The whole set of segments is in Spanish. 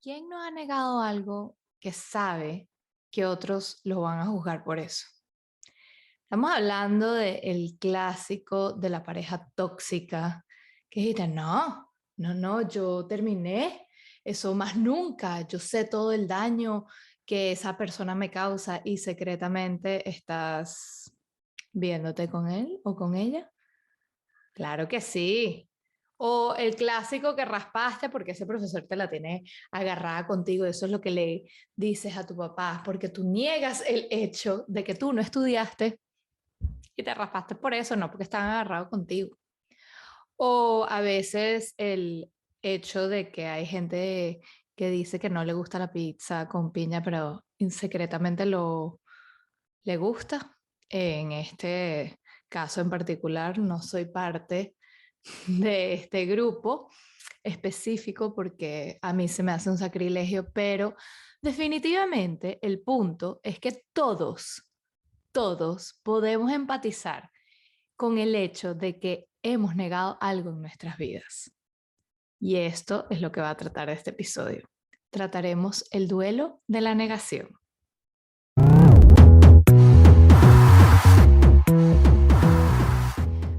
¿Quién no ha negado algo que sabe que otros lo van a juzgar por eso? Estamos hablando del clásico de la pareja tóxica que dice, no, yo terminé, eso más nunca, yo sé todo el daño que esa persona me causa y secretamente estás viéndote con él o con ella. Claro que sí. O el clásico que raspaste porque ese profesor te la tiene agarrada contigo. Eso es lo que le dices a tu papá, porque tú niegas el hecho de que tú no estudiaste y te raspaste por eso, no porque estaban agarrados contigo. O a veces el hecho de que hay gente que dice que no le gusta la pizza con piña, pero secretamente le gusta. En este caso en particular, no soy parte de este grupo específico porque a mí se me hace un sacrilegio, pero definitivamente el punto es que todos podemos empatizar con el hecho de que hemos negado algo en nuestras vidas. Y esto es lo que va a tratar este episodio. Trataremos el duelo de la negación.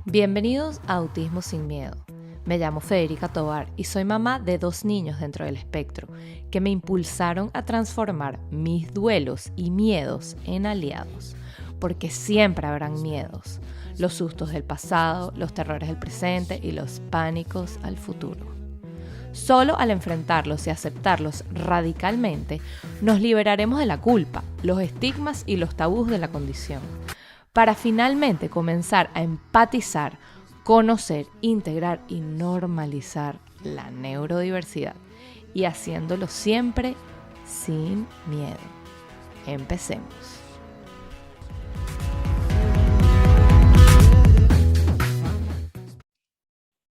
Bienvenidos a Autismo sin Miedo. Me llamo Federica Tovar y soy mamá de 2 niños dentro del espectro que me impulsaron a transformar mis duelos y miedos en aliados, porque siempre habrán miedos, los sustos del pasado, los terrores del presente y los pánicos al futuro. Solo al enfrentarlos y aceptarlos radicalmente, nos liberaremos de la culpa, los estigmas y los tabús de la condición, para finalmente comenzar a empatizar, conocer, integrar y normalizar la neurodiversidad y haciéndolo siempre sin miedo. Empecemos.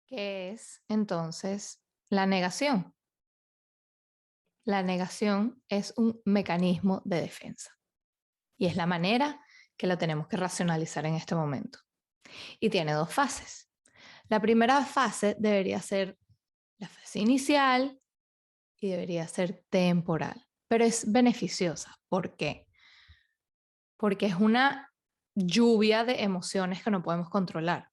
¿Qué es entonces la negación? La negación es un mecanismo de defensa y es la manera que la tenemos que racionalizar en este momento. Y tiene 2 fases. La primera fase debería ser la fase inicial y debería ser temporal, pero es beneficiosa. ¿Por qué? Porque es una lluvia de emociones que no podemos controlar.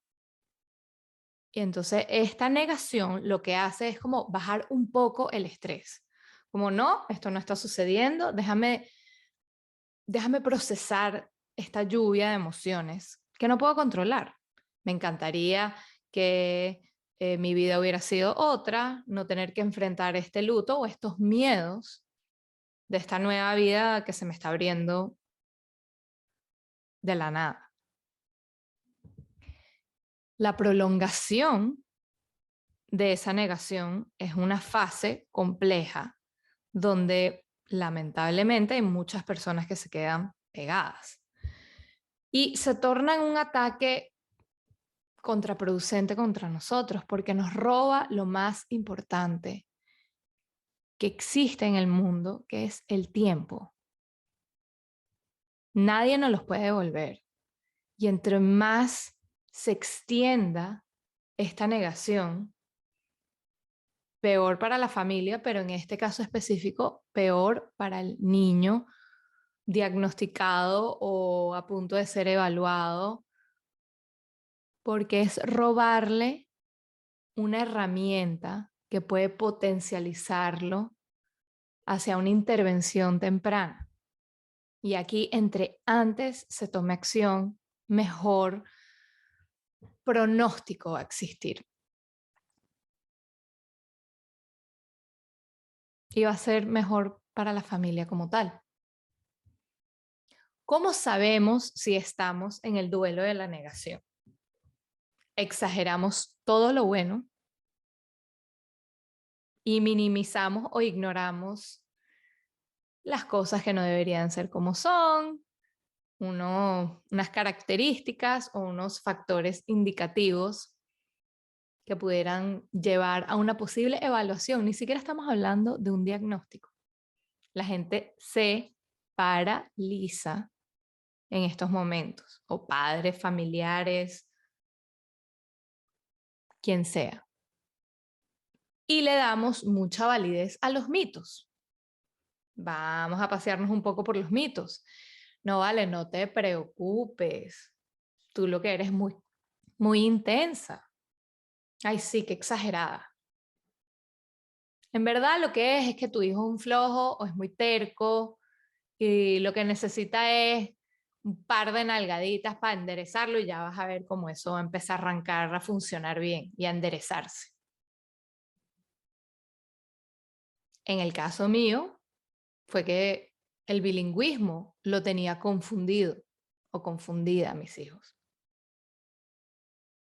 Y entonces esta negación lo que hace es como bajar un poco el estrés. Como no, esto no está sucediendo, déjame procesar esta lluvia de emociones que no puedo controlar. Me encantaría que mi vida hubiera sido otra, no tener que enfrentar este luto o estos miedos de esta nueva vida que se me está abriendo de la nada. La prolongación de esa negación es una fase compleja donde lamentablemente hay muchas personas que se quedan pegadas y se torna en un ataque contraproducente contra nosotros porque nos roba lo más importante que existe en el mundo, que es el tiempo. Nadie nos los puede devolver. Y entre más se extienda esta negación, peor para la familia, pero en este caso específico, peor para el niño diagnosticado o a punto de ser evaluado, porque es robarle una herramienta que puede potencializarlo hacia una intervención temprana. Y aquí, entre antes se tome acción, mejor pronóstico va a existir. Y va a ser mejor para la familia como tal. ¿Cómo sabemos si estamos en el duelo de la negación? Exageramos todo lo bueno y minimizamos o ignoramos las cosas que no deberían ser como son, unas características o unos factores indicativos que pudieran llevar a una posible evaluación. Ni siquiera estamos hablando de un diagnóstico. La gente se paraliza en estos momentos, o padres, familiares, quien sea. y le damos mucha validez a los mitos. Vamos a pasearnos un poco por los mitos. No vale, no te preocupes. Tú lo que eres muy, muy intensa. Ay, sí, qué exagerada. En verdad lo que es que tu hijo es un flojo o es muy terco y lo que necesita es un par de nalgaditas para enderezarlo y ya vas a ver cómo eso va a empezar a arrancar, a funcionar bien y a enderezarse. En el caso mío fue que el bilingüismo lo tenía confundido o confundida a mis hijos.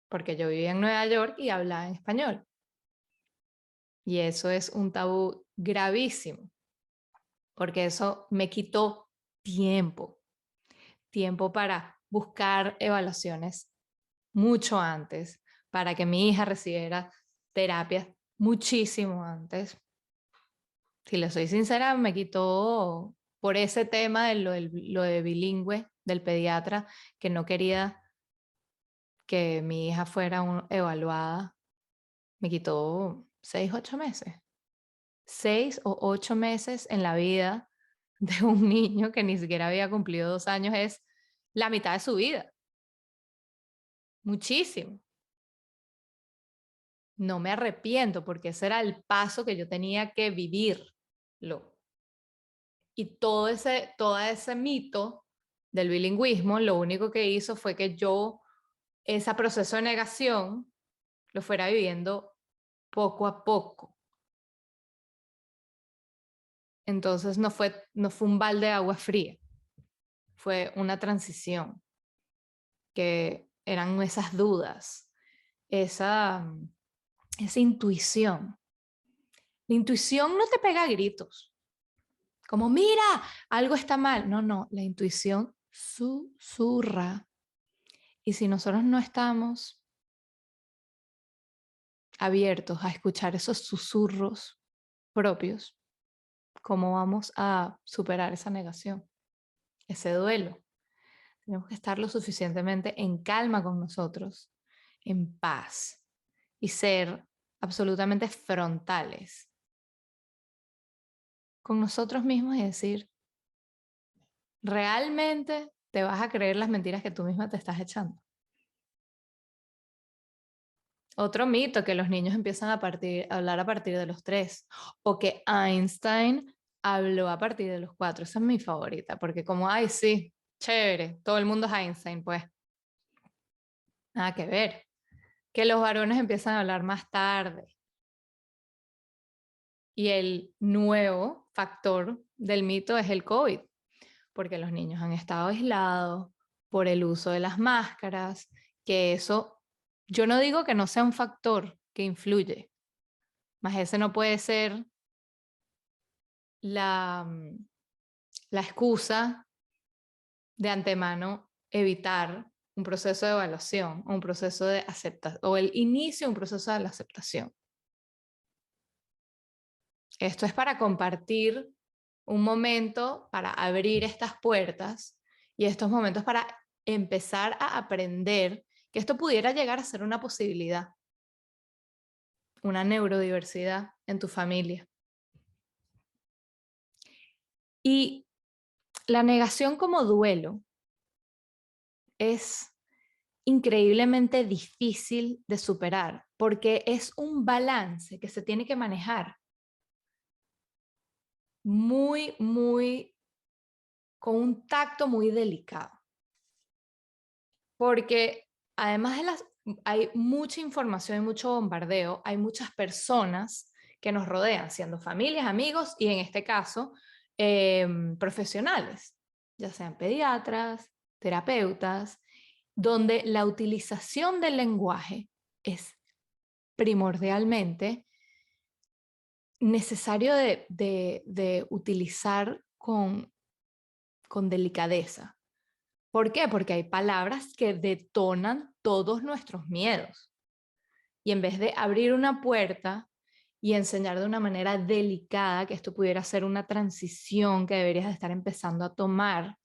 Porque yo vivía en Nueva York y hablaba en español. Y eso es un tabú gravísimo, porque eso me quitó tiempo para buscar evaluaciones mucho antes, para que mi hija recibiera terapias muchísimo antes. Si le soy sincera, me quitó por ese tema de lo de bilingüe del pediatra, que no quería que mi hija fuera evaluada, me quitó 6, 8 meses. 6 o 8 meses en la vida de un niño que ni siquiera había cumplido 2 años es la mitad de su vida. Muchísimo. No me arrepiento porque ese era el paso que yo tenía que vivirlo. Y todo ese mito del bilingüismo, lo único que hizo fue que yo ese proceso de negación lo fuera viviendo poco a poco. Entonces no fue un balde de agua fría, fue una transición, que eran esas dudas, esa intuición. La intuición no te pega a gritos, como mira, algo está mal. No, no, la intuición susurra. Y si nosotros no estamos abiertos a escuchar esos susurros propios, ¿cómo vamos a superar esa negación, ese duelo? Tenemos que estar lo suficientemente en calma con nosotros, en paz, y ser absolutamente frontales con nosotros mismos y decir, ¿realmente te vas a creer las mentiras que tú misma te estás echando? Otro mito, que los niños empiezan a hablar a partir de los 3, o que Einstein habló a partir de los 4. Esa es mi favorita, porque como, ay, sí, chévere, todo el mundo es Einstein, pues. Nada que ver. Que los varones empiezan a hablar más tarde. Y el nuevo factor del mito es el COVID, porque los niños han estado aislados por el uso de las máscaras, que eso, yo no digo que no sea un factor que influye, mas ese no puede ser la, la excusa de antemano evitar un proceso de evaluación o un proceso de aceptación o el inicio de un proceso de la aceptación. Esto es para compartir un momento, para abrir estas puertas y estos momentos para empezar a aprender que esto pudiera llegar a ser una posibilidad, una neurodiversidad en tu familia. Y la negación como duelo es increíblemente difícil de superar porque es un balance que se tiene que manejar muy, muy, con un tacto muy delicado. Porque además hay mucha información y mucho bombardeo, hay muchas personas que nos rodean, siendo familias, amigos y en este caso profesionales, ya sean pediatras, terapeutas, donde la utilización del lenguaje es primordialmente necesario de utilizar con delicadeza. ¿Por qué? Porque hay palabras que detonan todos nuestros miedos. Y en vez de abrir una puerta y enseñar de una manera delicada que esto pudiera ser una transición que deberías de estar empezando a tomar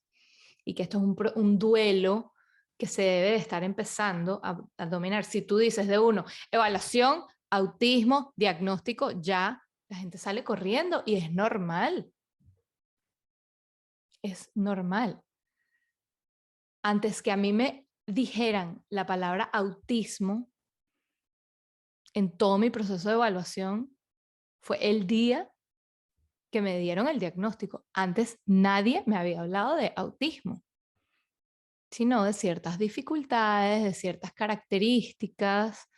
y que esto es un duelo que se debe de estar empezando a dominar. Si tú dices de uno, evaluación, autismo, diagnóstico, ya la gente sale corriendo y es normal. Es normal. Antes que a mí me dijeran la palabra autismo en todo mi proceso de evaluación, fue el día que me dieron el diagnóstico. Antes nadie me había hablado de autismo, sino de ciertas dificultades, de ciertas características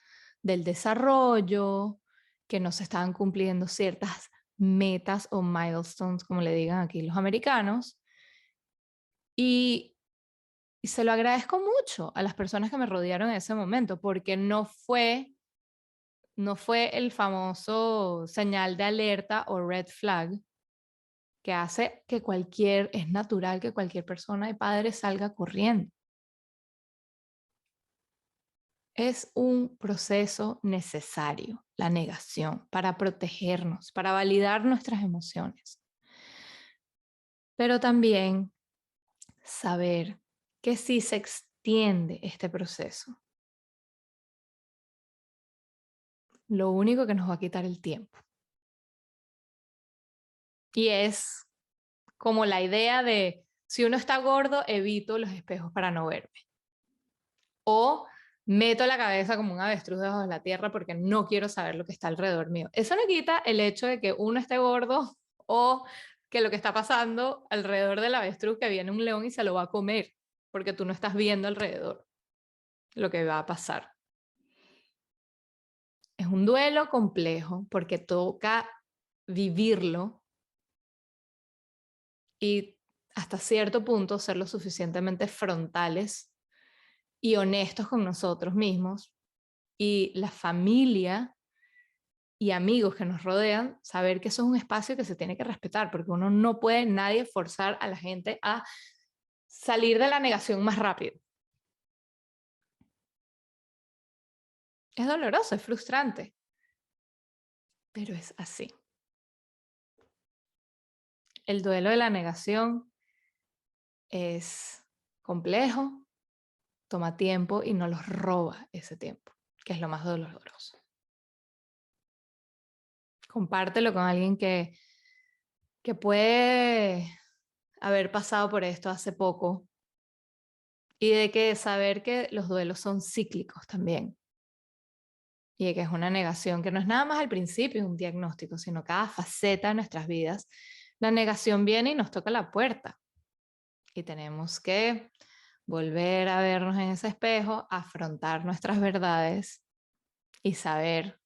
del desarrollo, que no se estaban cumpliendo ciertas metas o milestones, como le digan aquí los americanos. Y se lo agradezco mucho a las personas que me rodearon en ese momento, porque no fue el famoso señal de alerta o red flag que hace que es natural que cualquier persona de padre salga corriendo. Es un proceso necesario, la negación, para protegernos, para validar nuestras emociones. Pero también saber que si se extiende este proceso, lo único que nos va a quitar el tiempo. Y es como la idea de, si uno está gordo, evito los espejos para no verme. O meto la cabeza como un avestruz debajo de la tierra porque no quiero saber lo que está alrededor mío. Eso no quita el hecho de que uno esté gordo o que lo que está pasando alrededor del avestruz, que viene un león y se lo va a comer, porque tú no estás viendo alrededor lo que va a pasar. Es un duelo complejo porque toca vivirlo y hasta cierto punto ser lo suficientemente frontales y honestos con nosotros mismos y la familia y amigos que nos rodean, saber que eso es un espacio que se tiene que respetar, porque uno no puede, nadie forzar a la gente a salir de la negación más rápido. Es doloroso, es frustrante, pero es así. El duelo de la negación es complejo, toma tiempo y no nos roba ese tiempo, que es lo más doloroso. Compártelo con alguien que puede haber pasado por esto hace poco y de que saber que los duelos son cíclicos también y de que es una negación que no es nada más al principio, es un diagnóstico, sino cada faceta de nuestras vidas. La negación viene y nos toca la puerta y tenemos que volver a vernos en ese espejo, afrontar nuestras verdades y saber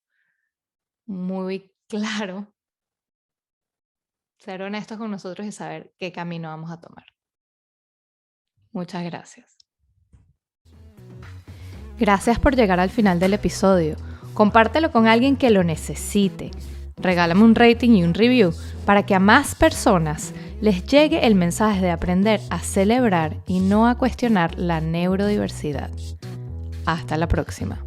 muy claro, ser honestos con nosotros y saber qué camino vamos a tomar. Muchas gracias. Gracias por llegar al final del episodio. Compártelo con alguien que lo necesite. Regálame un rating y un review para que a más personas les llegue el mensaje de aprender a celebrar y no a cuestionar la neurodiversidad. Hasta la próxima.